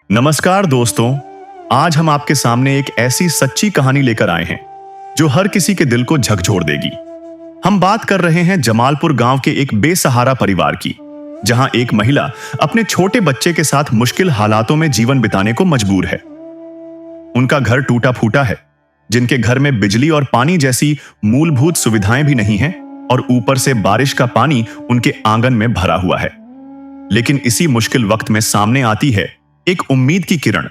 नमस्कार दोस्तों, आज हम आपके सामने एक ऐसी सच्ची कहानी लेकर आए हैं जो हर किसी के दिल को झकझोर देगी। हम बात कर रहे हैं जमालपुर गांव के एक बेसहारा परिवार की, जहां एक महिला अपने छोटे बच्चे के साथ मुश्किल हालातों में जीवन बिताने को मजबूर है। उनका घर टूटा फूटा है, जिनके घर में बिजली और पानी जैसी मूलभूत सुविधाएं भी नहीं हैं, और ऊपर से बारिश का पानी उनके आंगन में भरा हुआ है। लेकिन इसी मुश्किल वक्त में सामने आती है एक उम्मीद की किरण।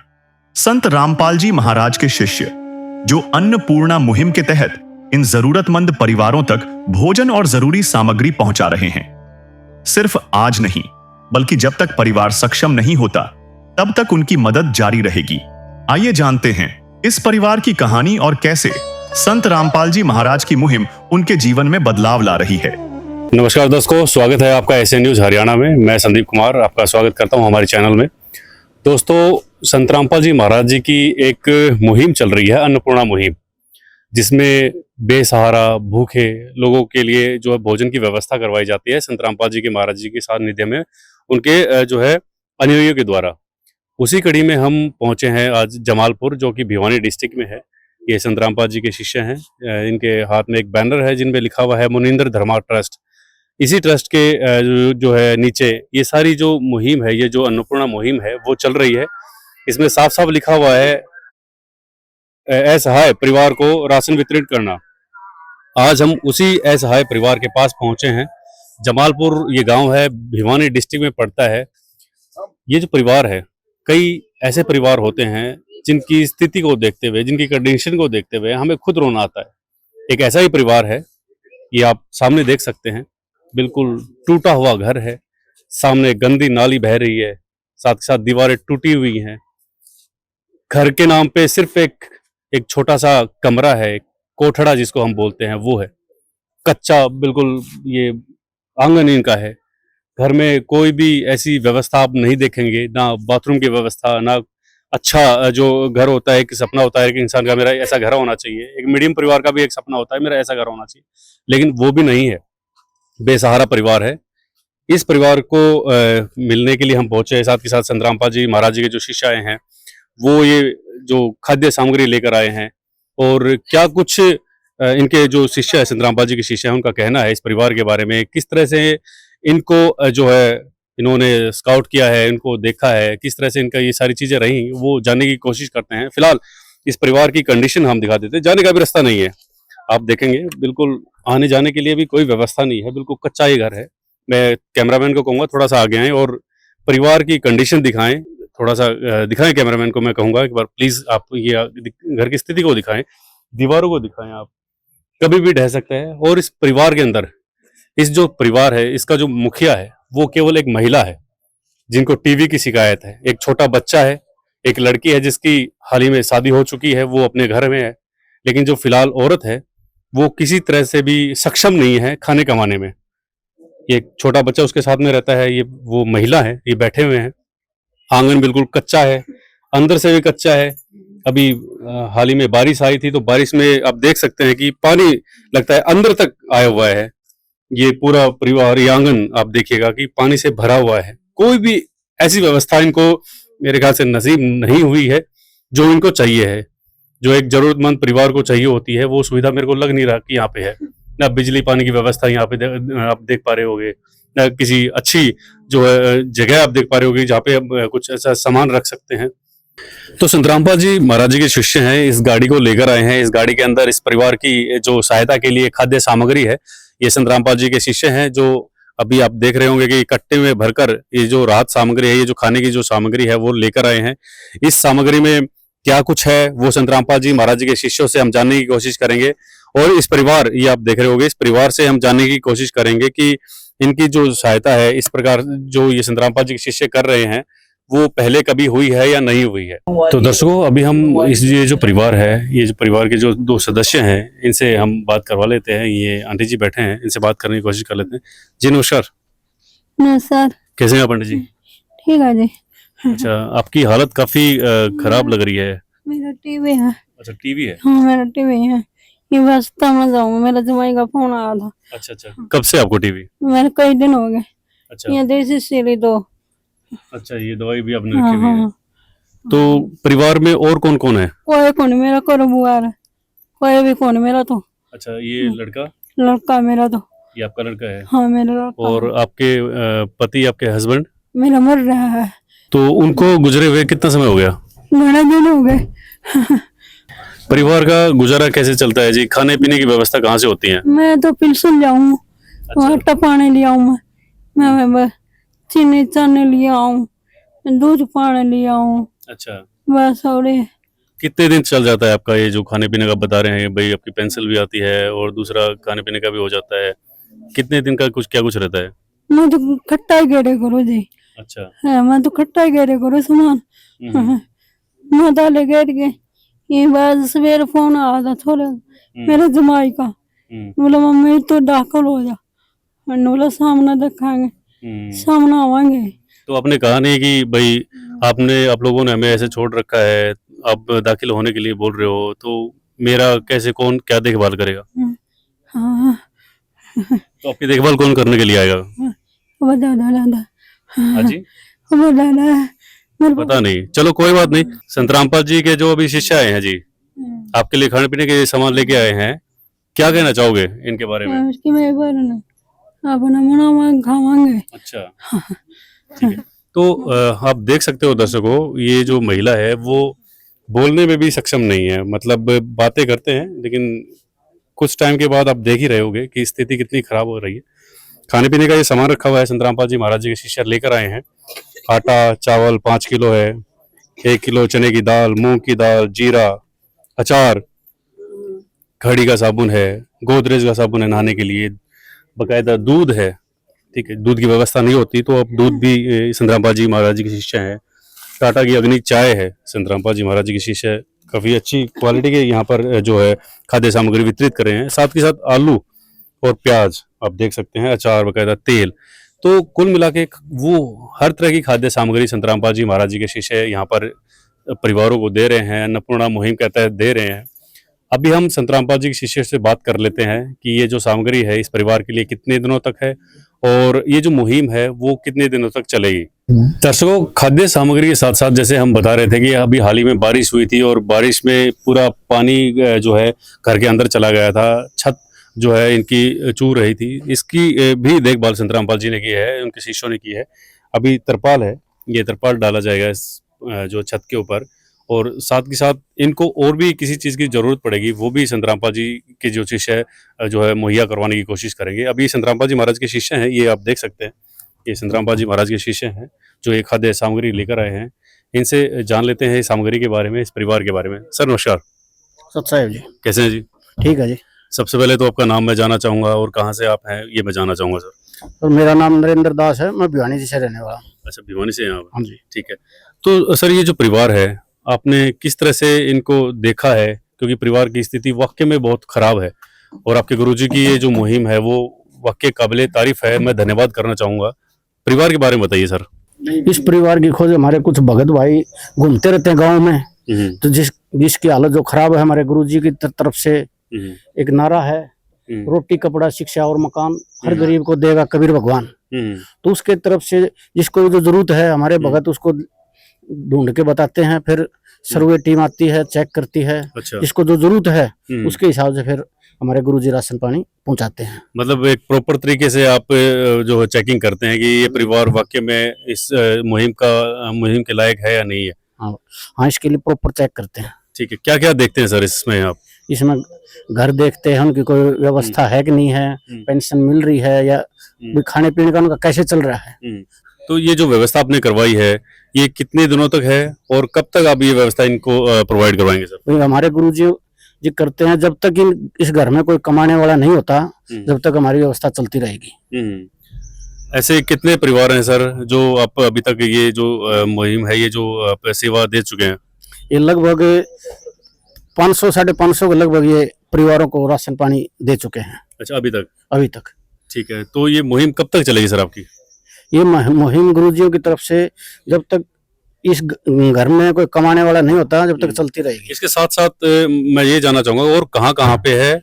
संत रामपाल जी महाराज के शिष्य, जो अन्नपूर्णा मुहिम के तहत इन जरूरतमंद परिवारों तक भोजन और जरूरी सामग्री पहुंचा रहे हैं। सिर्फ आज नहीं, बल्कि जब तक परिवार सक्षम नहीं होता, तब तक उनकी मदद जारी रहेगी। आइए जानते हैं इस परिवार की कहानी और कैसे संत रामपाल जी महाराज की मुहिम उनके जीवन में बदलाव ला रही है। नमस्कार दोस्तों, स्वागत है आपका एसएन न्यूज हरियाणा में। मैं संदीप कुमार आपका स्वागत करता हूं हमारे चैनल में। दोस्तों, संत रामपाल जी महाराज जी की एक मुहिम चल रही है, अन्नपूर्णा मुहिम, जिसमें बेसहारा भूखे लोगों के लिए जो है भोजन की व्यवस्था करवाई जाती है संत रामपाल जी के महाराज जी के सानिध्य में, उनके जो है अनुयायियों के द्वारा। उसी कड़ी में हम पहुंचे हैं आज जमालपुर, जो कि भिवानी डिस्ट्रिक्ट में है। ये संत रामपाल जी के शिष्य हैं। इनके हाथ में एक बैनर है जिनपे लिखा हुआ है मुनींद्र धर्मा ट्रस्ट। इसी ट्रस्ट के जो है नीचे ये सारी जो मुहिम है, ये जो अन्नपूर्णा मुहिम है वो चल रही है। इसमें साफ साफ लिखा हुआ है असहाय परिवार को राशन वितरित करना। आज हम उसी असहाय परिवार के पास पहुंचे हैं। जमालपुर ये गांव है, भिवानी डिस्ट्रिक्ट में पड़ता है। ये जो परिवार है, कई ऐसे परिवार होते हैं जिनकी स्थिति को देखते हुए, जिनकी कंडीशन को देखते हुए हमें खुद रोना आता है। एक ऐसा ही परिवार है, ये आप सामने देख सकते हैं। बिल्कुल टूटा हुआ घर है, सामने गंदी नाली बह रही है, साथ ही साथ दीवारें टूटी हुई हैं। घर के नाम पे सिर्फ एक छोटा सा कमरा है, एक कोठड़ा जिसको हम बोलते हैं, वो है कच्चा। बिल्कुल ये आंगन इनका है। घर में कोई भी ऐसी व्यवस्था आप नहीं देखेंगे, ना बाथरूम की व्यवस्था, ना अच्छा जो घर होता है, एक सपना होता है कि इंसान का मेरा ऐसा घर होना चाहिए। एक मीडियम परिवार का भी एक सपना होता है, मेरा ऐसा घर होना चाहिए, लेकिन वो भी नहीं है। बेसहारा परिवार है। इस परिवार को मिलने के लिए हम पहुंचे। साथ ही साथ संत रामपाल जी महाराज जी के जो शिष्य आए हैं, वो ये जो खाद्य सामग्री लेकर आए हैं, और क्या कुछ इनके जो शिष्य है, संत रामपाल जी के शिष्य हैं, उनका कहना है इस परिवार के बारे में, किस तरह से इनको जो है इन्होंने स्काउट किया है, इनको देखा है, किस तरह से इनका ये सारी चीजें रही, वो जानने की कोशिश करते हैं। फिलहाल इस परिवार की कंडीशन हम दिखा देते हैं। जाने का भी रास्ता नहीं है, आप देखेंगे बिल्कुल आने जाने के लिए भी कोई व्यवस्था नहीं है, बिल्कुल कच्चा ही घर है। मैं कैमरामैन को कहूँगा थोड़ा सा आगे आएं और परिवार की कंडीशन दिखाएं, थोड़ा सा दिखाएं। कैमरामैन को मैं कहूँगा एक बार प्लीज आप ये घर की स्थिति को दिखाएं, दीवारों को दिखाएं। आप कभी भी ढह सकते हैं। और इस परिवार के अंदर, इस जो परिवार है, इसका जो मुखिया है वो केवल एक महिला है जिनको टीबी की शिकायत है। एक छोटा बच्चा है, एक लड़की है जिसकी हाल ही में शादी हो चुकी है, वो अपने घर में है। लेकिन जो फिलहाल औरत है वो किसी तरह से भी सक्षम नहीं है खाने कमाने में। ये एक छोटा बच्चा उसके साथ में रहता है, ये वो महिला है, ये बैठे हुए हैं। आंगन बिल्कुल कच्चा है, अंदर से भी कच्चा है। अभी हाल ही में बारिश आई थी, तो बारिश में आप देख सकते हैं कि पानी लगता है अंदर तक आया हुआ है। ये पूरा परिवार, ये आंगन आप देखिएगा कि पानी से भरा हुआ है। कोई भी ऐसी व्यवस्था इनको मेरे ख्याल से नसीब नहीं हुई है जो इनको चाहिए है, जो एक जरूरतमंद परिवार को चाहिए होती है। वो सुविधा मेरे को लग नहीं रहा कि यहाँ पे है। ना बिजली पानी की व्यवस्था यहाँ पे आप देख पा रहे होगे, ना किसी अच्छी जो है जगह आप देख पा रहे होगे जहाँ पे आप कुछ ऐसा सामान रख सकते हैं। तो संत रामपाल जी महाराज जी के शिष्य हैं, इस गाड़ी को लेकर आए हैं। इस गाड़ी के अंदर इस परिवार की जो सहायता के लिए खाद्य सामग्री है, ये संत रामपाल जी के शिष्य हैं, जो अभी आप देख रहे होंगे कि कट्टे में भरकर ये जो राहत सामग्री है, ये जो खाने की जो सामग्री है वो लेकर आए हैं। इस सामग्री में क्या कुछ है वो संत रामपाल जी महाराज जी के शिष्यों से हम जानने की कोशिश करेंगे। और इस परिवार, ये आप देख रहे होंगे, इस परिवार से हम जानने की कोशिश करेंगे कि इनकी जो सहायता है, इस प्रकार जो ये संत रामपाल जी के शिष्य कर रहे हैं, वो पहले कभी हुई है या नहीं हुई है। तो दर्शकों, अभी हम ये जो परिवार है, ये जो परिवार के जो दो सदस्य हैं, इनसे हम बात करवा लेते हैं। ये आंटी जी बैठे हैं, इनसे बात करने की कोशिश कर लेते हैं। जी नमस्कार। नमस्कार। कैसे हैं पंडित जी? ठीक है जी। अच्छा, आपकी हालत काफी खराब लग रही है। मेरा टीवी है। अच्छा, टीवी है? हाँ, मेरा टीवी है। ये बस मैं जाऊंगा, मेरा जमाई का फोन आया था। अच्छा, कब से आपको टीवी? मेरे कई दिन हो गए। अच्छा, ये देसी सीरी दो। अच्छा, ये दवाई भी आपने हाँ रखी हुई है। हाँ। तो परिवार में और कौन कौन है? कोई कौन मेरा करो बुआर, कोई भी कौन मेरा तो अच्छा, ये लड़का, लड़का मेरा तो। ये आपका लड़का है। हाँ मेरा लड़का। और आपके पति, आपके हस्बैंड, मेरा मर रहा है। तो उनको गुजरे हुए कितना समय हो गया? घने दिन हो गए। परिवार का गुजारा कैसे चलता है जी? खाने पीने की व्यवस्था कहाँ से होती है? मैं तो पिलसन जाऊँ, आटा पानी ले आऊँ, मैं बस चीनी चाने ले आऊँ, दूध पानी ले आऊँ, अच्छा, बस। और ये कितने दिन चल जाता है आपका ये जो खाने पीने का बता रहे हैं भाई? आपकी पेंसिल भी आती है और दूसरा खाने पीने का भी हो जाता है, कितने दिन का कुछ क्या कुछ रहता है? मैं तो खट्टा ही गेरे करो जी। अच्छा। हाँ, मैं तो खट्टा ही गेरे करो सामान। हम्म, मैं दाले गेर के ये बात सवेरे फोन आया था थोड़े मेरे जमाई का, बोला मम्मी तो दाखिल हो जा। मैंने बोला सामने देखेंगे, सामने आवांगे। तो आपने कहा नहीं कि भाई आप लोगों ने हमें ऐसे छोड़ रखा है, आप दाखिल होने के लिए बोल रहे हो, तो मेरा कैसे, कौन क्या देखभाल करेगा? हाँ तो आपकी देखभाल कौन करने के लिए आएगा? वो दादा दादा, हाँ जी, वो दादा मेरे को पता नहीं, चलो कोई बात नहीं। संत रामपाल जी के जो अभी शिष्य आए हैं जी, आपके लिए खाने पीने के सामान लेके आए हैं, क्या कहना चाहोगे इनके बारे में? उसकी मैं बार ना अपना मना खावांगे। अच्छा, ठीक है। तो आप देख सकते हो दर्शकों, ये जो महिला है वो बोलने में भी सक्षम नहीं है, मतलब बातें करते हैं लेकिन कुछ टाइम के बाद आप देख ही रहे होगे कि स्थिति कितनी खराब हो रही है। खाने पीने का ये सामान रखा हुआ है, संत रामपाल जी महाराज जी के शिष्य लेकर आए हैं। आटा चावल 5 किलो है, 1 किलो चने की दाल, मूंग की दाल, जीरा, अचार, घड़ी का साबुन है, गोदरेज का साबुन है नहाने के लिए, बकायदा दूध है। ठीक है, दूध की व्यवस्था नहीं होती तो अब दूध भी संत रामपाल जी महाराज जी के शिष्य हैं। टाटा की अग्नि चाय है, संत रामपाल जी महाराज जी के शिष्य काफ़ी अच्छी क्वालिटी के यहाँ पर जो है खाद्य सामग्री वितरित कर रहे हैं। साथ के साथ आलू और प्याज आप देख सकते हैं, अचार, बकायदा तेल। तो कुल मिला के वो हर तरह की खाद्य सामग्री संत रामपाल जी महाराज जी के शिष्य यहाँ पर परिवारों को दे रहे हैं, अन्नपूर्णा मुहिम के तहत दे रहे हैं। अभी हम संत रामपाल जी के शिष्य से बात कर लेते हैं कि ये जो सामग्री है इस परिवार के लिए कितने दिनों तक है और ये जो मुहिम है वो कितने दिनों तक चलेगी। दर्शकों, खाद्य सामग्री के साथ साथ जैसे हम बता रहे थे कि अभी हाल ही में बारिश हुई थी और बारिश में पूरा पानी जो है घर के अंदर चला गया था, छत जो है इनकी चूर रही थी, इसकी भी देखभाल संत रामपाल जी ने की है, उनके शिष्यों ने की है। अभी तरपाल है, ये तरपाल डाला जाएगा इस जो छत के ऊपर, और साथ के साथ इनको और भी किसी चीज़ की ज़रूरत पड़ेगी वो भी संत रामपाल जी के जो शिष्य है जो है मुहैया करवाने की कोशिश करेंगे। अभी संत रामपाल जी महाराज के शिष्य हैं, ये आप देख सकते हैं, ये संत रामपाल जी महाराज के शिष्य हैं जो ये खाद्य सामग्री लेकर आए हैं। इनसे जान लेते हैं इस सामग्री के बारे में, इस परिवार के बारे में। सर नमस्कार। सत साहेब जी, कैसे हैं जी? ठीक है जी। सबसे पहले तो आपका नाम मैं जानना चाहूँगा और कहाँ से आप हैं ये मैं जानना चाहूँगा सर। तो मेरा नाम नरेंद्र दास है, मैं भिवानी जी से रहने वाला हूँ। अच्छा, भिवानी से हैं आप? हाँ जी। ठीक है। तो सर ये जो परिवार है आपने किस तरह से इनको देखा है, क्योंकि परिवार की स्थिति वाकई में बहुत खराब है और आपके गुरुजी की ये जो मुहिम है वो वाकई काबिले तारीफ है, मैं धन्यवाद करना चाहूँगा। परिवार के बारे में बताइए सर। इस परिवार की खोज हमारे कुछ भगत भाई घूमते रहते हैं गांव में, तो जिसकी हालत जो खराब है, हमारे गुरुजी की तरफ से एक नारा है, रोटी कपड़ा शिक्षा और मकान हर गरीब को देगा कबीर भगवान। तो उसके तरफ से जिसको जो जरूरत है हमारे भगत उसको ढूंढ के बताते हैं, फिर सर्वे टीम आती है, चेक करती है। अच्छा। जिसको जो जरूरत है उसके हिसाब से फिर हमारे गुरुजी राशन पानी पहुंचाते हैं। मतलब एक प्रॉपर तरीके से आप जो है चेकिंग करते हैं कि ये परिवार वाकई में इस मुहिम के लायक है या नहीं है। हाँ, इसके लिए प्रॉपर चेक करते हैं। ठीक है, क्या क्या देखते हैं सर इसमें आप? इसमें घर देखते हैं, उनकी कोई व्यवस्था है कि नहीं है, पेंशन मिल रही है या खाने पीने का उनका कैसे चल रहा है। तो ये जो व्यवस्था आपने करवाई है ये कितने दिनों तक है और कब तक आप ये व्यवस्था इनको प्रोवाइड करवाएंगे सर? तो हमारे गुरुजी जी करते हैं जब तक इस घर में कोई कमाने वाला नहीं होता, जब तक हमारी व्यवस्था चलती रहेगी। ऐसे कितने परिवार हैं सर जो आप अभी तक ये जो मुहिम है, ये जो आप सेवा दे चुके हैं? ये लगभग 500 550 के लगभग ये परिवारों को राशन पानी दे चुके हैं। अच्छा, अभी तक? ठीक है, तो ये मुहिम कब तक चलेगी सर आपकी? ये मुहिम गुरुजियों की तरफ से जब तक इस घर में कोई कमाने वाला नहीं होता जब तक चलती रहेगी। इसके साथ साथ मैं ये जानना चाहूंगा और कहाँ पे है,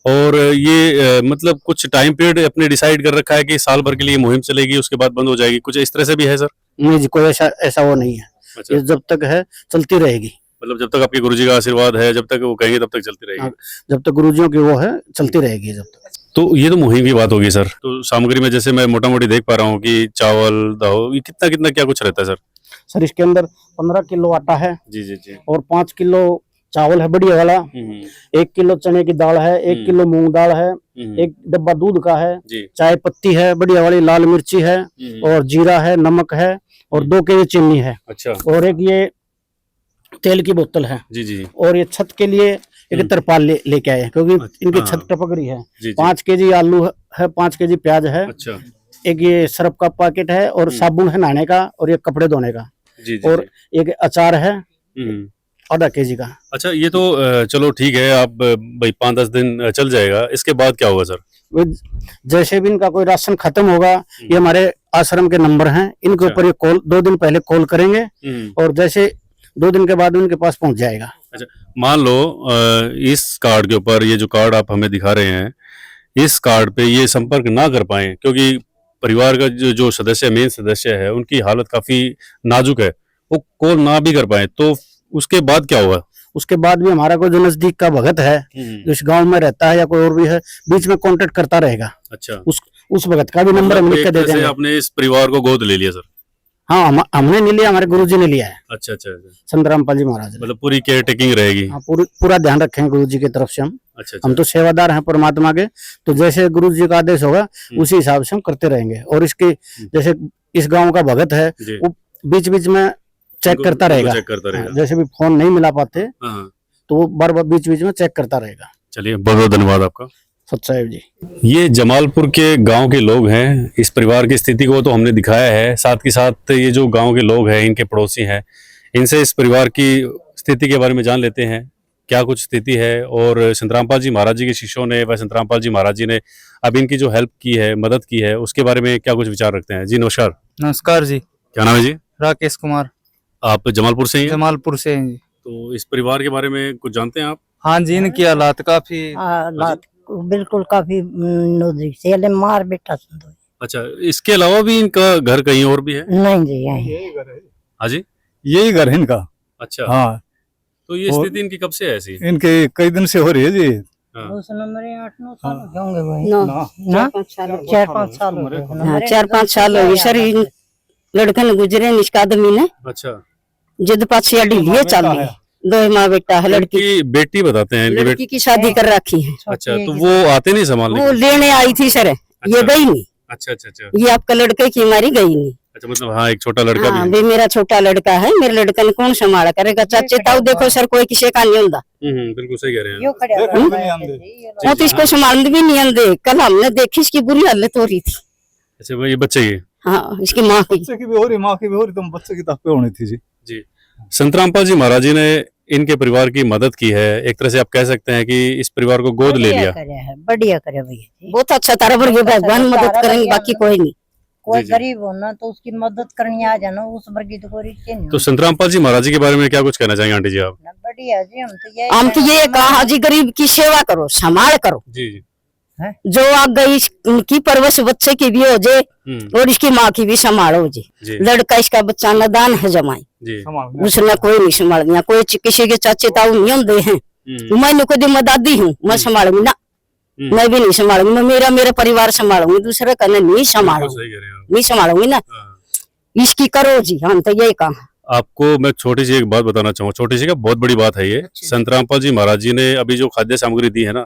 और ये मतलब कुछ टाइम पीरियड अपने डिसाइड कर रखा है कि साल भर के लिए मुहिम चलेगी उसके बाद बंद हो जाएगी, कुछ इस तरह से भी है सर? नहीं जी, कोई ऐसा वो नहीं है। अच्छा। ये जब तक है चलती रहेगी। मतलब जब तक आपके गुरुजी का आशीर्वाद है, जब तक वो कहेंगे तब तक चलती रहेगी। हाँ, जब तक गुरुजियों की वो है चलती रहेगी जब तक। तो ये तो मुहिम की बात होगी सर। तो सामग्री में जैसे मैं मोटा मोटी देख पा रहा हूँ कि चावल दाल, ये कितना कितना क्या कुछ रहता है सर? सर इसके अंदर 15 किलो आटा है जी जी जी। और 5 किलो चावल है बढ़िया वाला, 1 किलो चने की दाल है, 1 किलो मूंग दाल है, 1 डब्बा दूध का है, जी। चाय पत्ती है बढ़िया वाली, लाल मिर्ची है और जीरा है, नमक है और 2 केजी चीनी है। अच्छा। और एक ये तेल की बोतल है। जी जी। और ये छत के लिए एक तरपाल लेके आए क्योंकि इनकी छत टपक रही है। 5 केजी आलू है, 5 केजी प्याज है। अच्छा। एक ये सरफ का पैकेट है और साबुन है नहाने का और ये कपड़े धोने का। जी जी। और एक अचार है आधा केजी का। अच्छा, ये तो चलो ठीक है, आप भाई 5-10 दिन चल जाएगा, इसके बाद क्या होगा सर? जैसे भी इनका कोई राशन खत्म होगा, ये हमारे आश्रम के नंबर हैं, इनके ऊपर ये कॉल 2 दिन पहले कॉल करेंगे और जैसे 2 दिन के बाद उनके पास पहुंच जाएगा। अच्छा, मान लो इस कार्ड के ऊपर, ये जो कार्ड आप हमें दिखा रहे हैं, इस कार्ड पे ये संपर्क ना कर पाए क्योंकि परिवार का जो सदस्य, मेन सदस्य है, उनकी हालत काफी नाजुक है, वो कॉल ना भी कर पाए तो उसके बाद क्या होगा? उसके बाद भी हमारा कोई जो नजदीक का भगत है, जो इस गांव में रहता है या कोई और भी है, बीच में कांटेक्ट करता रहेगा। अच्छा। उस भगत का भी नंबर हम लिख के दे देंगे। आपने इस परिवार को गोद ले लिया सर? हाँ, हमने नहीं लिया, हमारे गुरुजी ने लिया है। अच्छा अच्छा। संत रामपाल जी महाराज ने। मतलब पूरी केयर टेकिंग रहेगी? हाँ, पूरा ध्यान रखेंगे गुरुजी की तरफ से हम। अच्छा। हम तो सेवादार हैं परमात्मा के, तो जैसे गुरुजी का आदेश होगा उसी हिसाब से हम करते रहेंगे। और इसके जैसे इस गांव का भगत है, वो बीच बीच में चेक करता रहेगा। जैसे भी फोन नहीं मिला पाते तो वो बार बार बीच बीच में चेक करता रहेगा। चलिए, बहुत बहुत धन्यवाद आपका। सतसाहिब जी। ये जमालपुर के गांव के लोग हैं। इस परिवार की स्थिति को तो हमने दिखाया है, साथ ही साथ ये जो गांव के लोग हैं, इनके पड़ोसी हैं, इनसे इस परिवार की स्थिति के बारे में जान लेते हैं, क्या कुछ स्थिति है। और संत रामपाल जी महाराज जी के शिष्यों ने व संत रामपाल जी महाराज जी ने अब इनकी जो हेल्प की है, मदद की है, उसके बारे में क्या कुछ विचार रखते हैं। जी नमस्कार। नमस्कार जी। क्या नाम है जी? राकेश कुमार। आप जमालपुर से ही हैं? जमालपुर से हैं जी। तो इस परिवार के बारे में कुछ जानते हैं आप? हाँ जी, इनकी हालात काफी बिल्कुल काफी नजदीक से ये मार बेटा संतो। अच्छा, इसके अलावा भी इनका घर कहीं और भी है? नहीं जी, यही घर है। हाँ जी, यही घर है इनका। अच्छा। हाँ, तो ये स्थिति इनकी कब से है ऐसी? इनके कई दिन से हो रही है जी। उस नंबर 8-9 साल होंगे भाई। 4-5 साल 4-5 साल हो गए। हाँ, 4-5 साल हो गए सर। इन लड़कन गुजरे निष्का आदमी ने अच्छा। जिद पाछे अड़ी लिए चल ली। 2 माँ बेटा है। लड़की बेटी बताते हैं, लड़की की शादी कर रखी है। अच्छा, तो वो आते नहीं संभालने? वो लेने आई थी सर, ये गई नहीं। अच्छा अच्छा अच्छा। ये आपका लड़के की मारी गई नहीं। अच्छा, मतलब हाँ, एक छोटा लड़का हाँ, भी भी मेरा छोटा लड़का है। मेरे लड़का ने कौन संभाला करेगा? चाचे ताऊ देखो सर, कोई किसी का नहीं होता। बिल्कुल सही कह रहे हैं। यो खड़े वो तो इसको संभालने भी नहीं आते। कल हमने देखी, इसकी बुरी हालत हो रही थी। अच्छा, वो ये बच्चे की? हाँ, इसकी माँ की। बच्चे की भी हो रही, माँ की भी हो रही, तुम बच्चे की तक होनी थी जी। जी। संत रामपाल जी महाराज जी ने इनके परिवार की मदद की है। एक तरह से आप कह सकते हैं कि इस परिवार को गोद ले लिया। बढ़िया करे भैया। बहुत अच्छा तारा भर भगवान मदद करेंगे, बाकी कोई नहीं। कोई गरीब हो ना तो उसकी मदद करनी आ जाना, उस वर्गी तो कोई रिश्ते नहीं। तो संत रामपाल जी महाराज जी के बारे में क्या कुछ कहना चाहेंगे आंटी जी आप? बढ़िया जी, हम तो ये कहा जी, गरीब की सेवा करो, संभाल करो। जी जी। जो आ गई इनकी परवरिश बच्चे की भी हो जाए और इसकी माँ की भी संभालो जी। लड़का इसका बच्चा नदान है जमाई, उसने कोई नहीं संभाल दिया। कोई किसी के चाचे ताऊ नहीं होते हैं। मैं कोई मैं दादी हूँ, मैं संभालूंगी ना, मैं भी नहीं संभालूंगी। मैं मेरा परिवार संभालूंगी, दूसरे का नहीं संभालूंगी, नहीं संभालूंगी ना। इसकी करो जी, हम तो यही कहा। आपको मैं छोटी सी एक बात बताना चाहूँगा, छोटी सी क्या बहुत बड़ी बात है ये। संत रामपाल जी महाराज जी ने अभी जो खाद्य सामग्री दी है ना,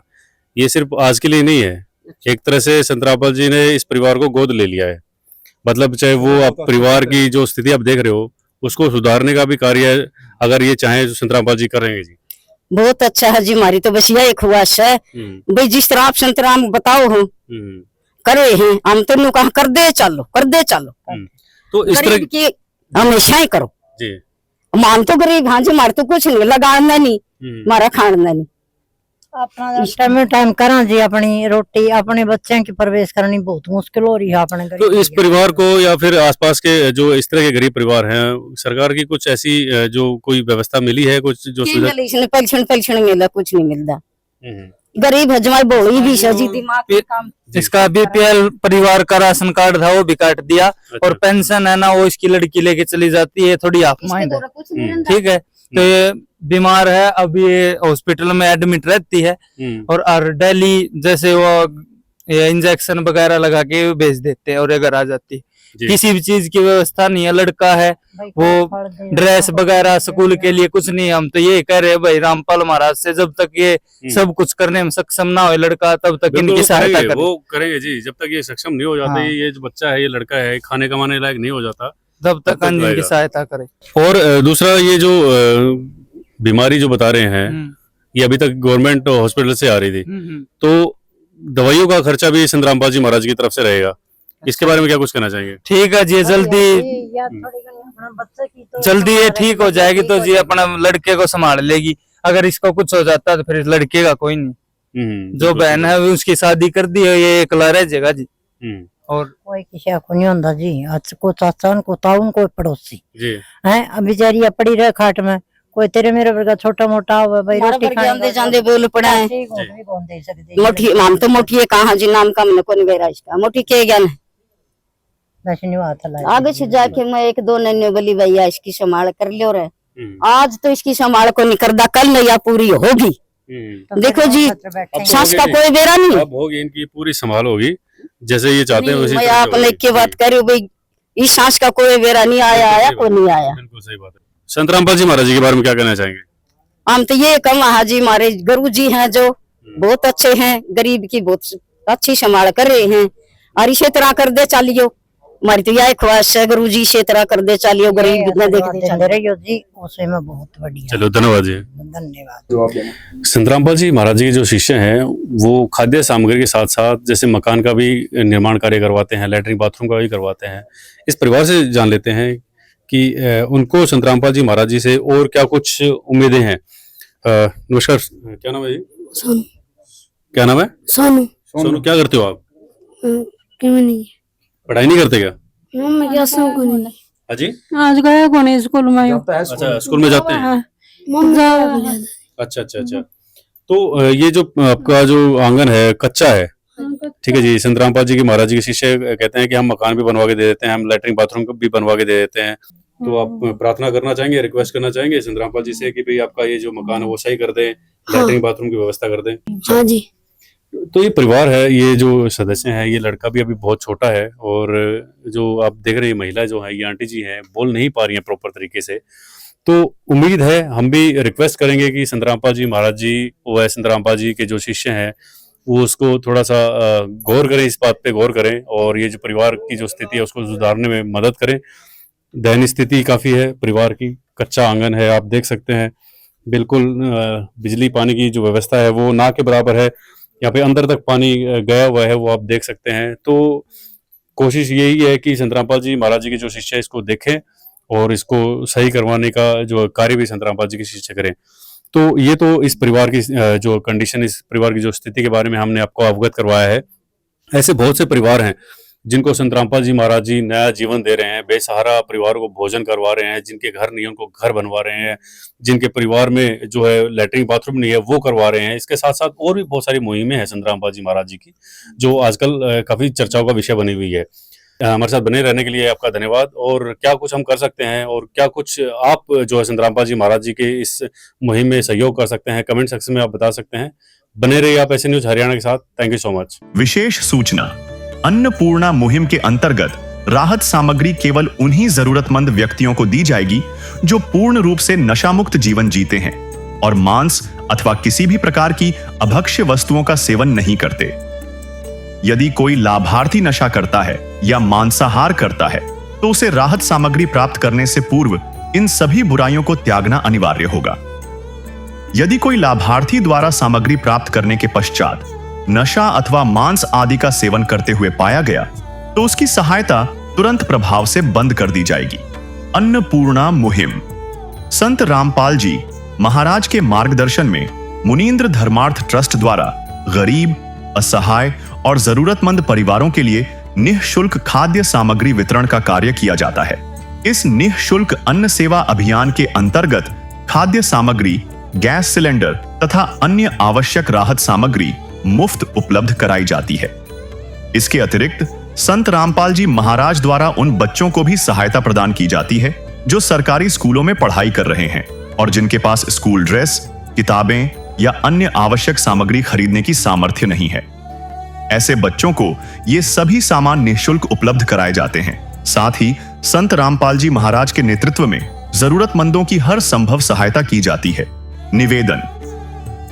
ये सिर्फ आज के लिए नहीं है। एक तरह से संत रामपाल जी ने इस परिवार को गोद ले लिया है। मतलब चाहे वो आप परिवार की जो स्थिति आप देख रहे हो, उसको सुधारने का भी कार्य अगर ये चाहे तो संत रामपाल जी करेंगे जी। बहुत अच्छा है जी। हमारी तो बस यही ख्वाहिश है भाई, जिस तरह आप संत राम बताओ हो करे हैं, हम तो कहा कर दे चलो, कर दे चलो। तो इस तरह की हमेशा ही करो जी। मान तो गरीब, हाँ जी, हमारे तो कुछ नहीं लगाना नहीं, हमारा खाना नहीं। अपना टाइम करा जी, अपनी रोटी अपने बच्चों की परवरिश करनी बहुत मुश्किल हो रही है अपने। तो इस परिवार को या फिर आसपास के जो इस तरह के गरीब परिवार हैं, सरकार की कुछ ऐसी जो कोई व्यवस्था मिली है, कुछ जो पेंशन मिला? कुछ नहीं मिलता। गरीब है जमाई बोली भी सजी दिमाग के काम। इसका बीपीएल परिवार का राशन कार्ड था वो भी काट दिया, और पेंशन है ना वो इसकी लड़की लेके चली जाती है, थोड़ी हाफ माइंड है, ठीक है। तो ये बीमार है, अब ये हॉस्पिटल में एडमिट रहती है, और डेली जैसे वो ये इंजेक्शन वगैरह लगा के भेज देते हैं और ये घर आ जाती है। किसी भी चीज की व्यवस्था नहीं है, लड़का है वो ड्रेस वगैरह स्कूल के लिए कुछ नहीं। हम तो ये कह रहे हैं भाई रामपाल महाराज से, जब तक ये सब कुछ करने में सक्षम ना हो लड़का, तब तक इनकी सहायता करें। वो करेंगे जी, जब तक ये सक्षम नहीं हो जाता, हाँ। ये जो बच्चा है, ये लड़का है, खाने कमाने लायक नहीं हो जाता, तब तक इनकी सहायता करें। और दूसरा ये जो बीमारी जो बता रहे हैं, ये अभी तक गवर्नमेंट हॉस्पिटल से आ रही थी, तो दवाइयों का खर्चा भी संत रामपाल जी महाराज की तरफ से रहेगा। इसके बारे में क्या कुछ कहना चाहेंगे? ठीक है जी, जल्दी ये ठीक हो जाएगी तो जी अपना लड़के को संभाल लेगी। अगर इसको कुछ हो जाता तो फिर लड़के का कोई नहीं, जो बहन है उसकी शादी कर दी है, ये एकला रह जाएगा जी। और कोई किसी को नहीं होता जी, आज को चाचा को ताउन कोई पड़ोसी जी है, अब बेचारी पड़ी रहे खाट में, कोई तेरे मेरे वर्गा छोटा मोटा हो भाई, रोटी खाने जांदे बोल पड़ा है मोटी हम तो मोटी कहाँ जी नाम का मैंने कोनी बेरा इसका मोटी के ज्ञान आगे से जाके मैं एक दो नन्हे बोली भैया इसकी संभाल कर लियो रे, आज तो इसकी संभाल को नहीं करदा, कल नैया पूरी होगी। देखो जी सास का कोई बेरा नहीं, अब होगी इनकी पूरी संभाल होगी जैसे ये चाहते हैं उसी मैं तरह आप होगी। की बात करूँ भाई, इस सास का कोई बेरा नहीं आया कोई नहीं आया। बिल्कुल सही बात है। संत रामपाल जी महाराज जी के बारे में क्या कहना चाहेंगे? हम तो ये कम हाजी हमारे गुरु जी हैं जो बहुत अच्छे हैं, गरीब की बहुत अच्छी संभाल कर रहे हैं, और इसी तरह कर दे चलियो। हमारी तो यह ख्वाहिश है गुरु जी इसी तरह कर दे चलियो, गरीब कितना देखते चलियो जी, उसे में बहुत बढ़िया। चलो धन्यवाद जी। धन्यवाद। संत रामपाल जी महाराज जी के जो शिष्य हैं वो खाद्य सामग्री के साथ साथ जैसे मकान का भी निर्माण कार्य करवाते हैं, लैट्रिन बाथरूम का भी करवाते हैं। इस परिवार से जान लेते हैं कि उनको संत रामपाल जी महाराज जी से और क्या कुछ उम्मीदें हैं। नमस्कार, क्या नाम है जी? सोनू। क्या नाम है? सोनू। सोनू, क्या करते हो आप? क्यों नहीं? पढ़ाई नहीं करते क्या? मैं क्या को नहीं। हाँ जी, आज गया कौन स्कूल में? अच्छा स्कूल में जाते हैं। अच्छा अच्छा अच्छा। तो ये जो आपका जो आंगन है कच्चा है, ठीक है जी। संत रामपाल जी के महाराज जी के शिष्य कहते हैं कि हम मकान भी बनवा के दे देते हैं, हम लैट्रिन बाथरूम भी बनवा के दे देते हैं। तो आप प्रार्थना करना चाहेंगे, रिक्वेस्ट करना चाहेंगे संत रामपाल जी से कि भाई आपका ये जो मकान है वो सही कर दें, लैट्रिन बाथरूम की व्यवस्था कर दें। हाँ जी। तो ये परिवार है, ये जो सदस्य हैं, ये लड़का भी अभी बहुत छोटा है, और जो आप देख रहे हैं महिला जो है, ये आंटी जी हैं, बोल नहीं पा रही हैं प्रॉपर तरीके से। तो उम्मीद है, हम भी रिक्वेस्ट करेंगे कि संत रामपाल जी महाराज जी व संत रामपाल जी के जो शिष्य हैं वो उसको थोड़ा सा गौर करें, इस बात पे गौर करें, और ये जो परिवार की जो स्थिति है उसको सुधारने में मदद करें। दयनीय स्थिति काफ़ी है परिवार की, कच्चा आंगन है, आप देख सकते हैं, बिल्कुल बिजली पानी की जो व्यवस्था है वो ना के बराबर है। यहाँ पे अंदर तक पानी गया हुआ है, वो आप देख सकते हैं। तो कोशिश यही है कि संत रामपाल जी महाराज जी के जो शिष्य है इसको देखें और इसको सही करवाने का जो कार्य भी संत रामपाल जी के शिष्य करें। तो ये तो इस परिवार की जो कंडीशन, इस परिवार की जो स्थिति के बारे में हमने आपको अवगत करवाया है। ऐसे बहुत से परिवार हैं जिनको संत रामपाल जी महाराज जी नया जीवन दे रहे हैं, बेसहारा परिवारों को भोजन करवा रहे हैं, जिनके घर नहीं है उनको घर बनवा रहे हैं, जिनके परिवार में जो है लैट्रिन बाथरूम नहीं है वो करवा रहे हैं। इसके साथ साथ और भी बहुत सारी मुहिमें हैं संत रामपाल जी महाराज जी की, जो आजकल काफ़ी चर्चाओं का विषय बनी हुई है। हमारे साथ बने रहने के लिए आपका धन्यवाद। और क्या कुछ हम कर सकते हैं और क्या कुछ आप जो है संत रामपाल जी महाराज जी के इस मुहिम में सहयोग कर सकते हैं, कमेंट सेक्शन में आप बता सकते हैं। बने रहिए आप ऐसे न्यूज हरियाणा के साथ। Thank you so much. विशेष सूचना, अन्नपूर्णा मुहिम के अंतर्गत राहत सामग्री केवल उन्हीं जरूरतमंद व्यक्तियों को दी जाएगी जो पूर्ण रूप से नशा मुक्त जीवन जीते हैं और मांस अथवा किसी भी प्रकार की अभक्ष्य वस्तुओं का सेवन नहीं करते। यदि कोई लाभार्थी नशा करता है या मांसाहार करता है तो उसे राहत सामग्री प्राप्त करने से पूर्व इन सभी बुराइयों को त्यागना अनिवार्य होगा। यदि कोई लाभार्थी द्वारा सामग्री प्राप्त करने के पश्चात नशा अथवा मांस आदि का सेवन करते हुए पाया गया तो उसकी सहायता तुरंत प्रभाव से बंद कर दी जाएगी। अन्नपूर्णा मुहिम संत रामपाल जी महाराज के मार्गदर्शन में मुनींद्र धर्मार्थ ट्रस्ट द्वारा गरीब, असहाय और जरूरतमंद परिवारों के लिए निःशुल्क खाद्य सामग्री वितरण का कार्य किया जाता है। इस निःशुल्क अन्न सेवा अभियान के अंतर्गत खाद्य सामग्री, गैस सिलेंडर, तथा अन्य आवश्यक राहत सामग्री मुफ्त उपलब्ध कराई जाती है। इसके अतिरिक्त संत रामपाल जी महाराज द्वारा उन बच्चों को भी सहायता प्रदान की जाती है जो सरकारी स्कूलों में पढ़ाई कर रहे हैं और जिनके पास स्कूल ड्रेस, किताबें या अन्य आवश्यक सामग्री खरीदने की सामर्थ्य नहीं है। ऐसे बच्चों को ये सभी सामान निःशुल्क उपलब्ध कराए जाते हैं। साथ ही संत रामपाल जी महाराज के नेतृत्व में जरूरतमंदों की हर संभव सहायता की जाती है। निवेदन: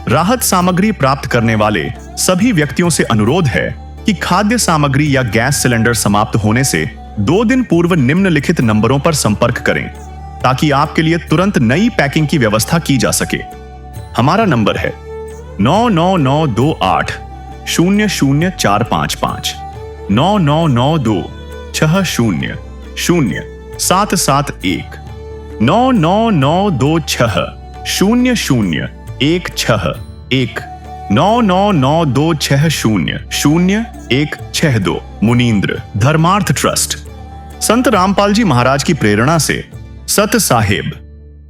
राहत सामग्री प्राप्त करने वाले सभी व्यक्तियों से अनुरोध है कि खाद्य सामग्री या गैस सिलेंडर समाप्त होने से 2 दिन पूर्व निम्नलिखित नंबरों पर संपर्क करें ताकि आपके लिए तुरंत नई पैकिंग की व्यवस्था की जा सके। हमारा नंबर है 99928 00455 9992 60 0771 99926 001661 99926000162। मुनींद्र धर्मार्थ ट्रस्ट। संत रामपाल जी महाराज की प्रेरणा से सत साहेब